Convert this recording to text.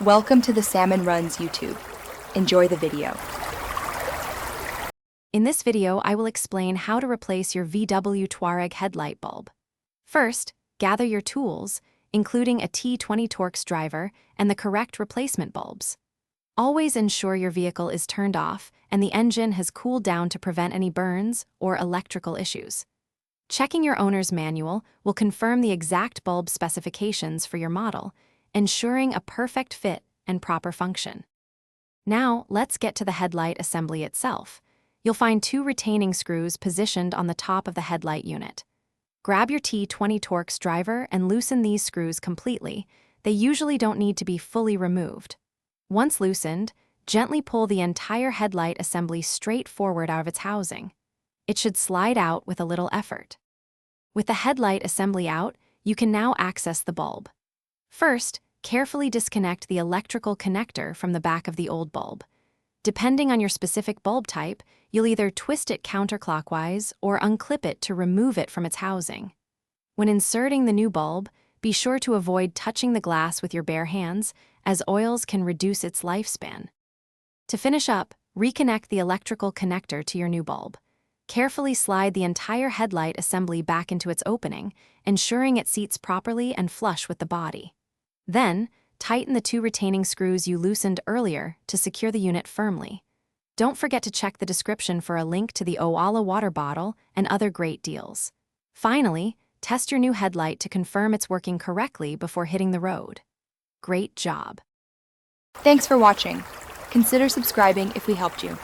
Welcome to the Salmon Runs YouTube. Enjoy the video. In this video, I will explain how to replace your VW Touareg headlight bulb. First, gather your tools, including a T20 Torx driver and the correct replacement bulbs. Always ensure your vehicle is turned off and the engine has cooled down to prevent any burns or electrical issues. Checking your owner's manual will confirm the exact bulb specifications for your model, ensuring a perfect fit and proper function. Now, let's get to the headlight assembly itself. You'll find two retaining screws positioned on the top of the headlight unit. Grab your T20 Torx driver and loosen these screws completely. They usually don't need to be fully removed. Once loosened, gently pull the entire headlight assembly straight forward out of its housing. It should slide out with a little effort. With the headlight assembly out, you can now access the bulb. First, carefully disconnect the electrical connector from the back of the old bulb. Depending on your specific bulb type, you'll either twist it counterclockwise or unclip it to remove it from its housing. When inserting the new bulb, be sure to avoid touching the glass with your bare hands, as oils can reduce its lifespan. To finish up, reconnect the electrical connector to your new bulb. Carefully slide the entire headlight assembly back into its opening, ensuring it seats properly and flush with the body. Then, tighten the two retaining screws you loosened earlier to secure the unit firmly. Don't forget to check the description for a link to the Owala water bottle and other great deals. Finally, test your new headlight to confirm it's working correctly before hitting the road. Great job! Thanks for watching. Consider subscribing if we helped you.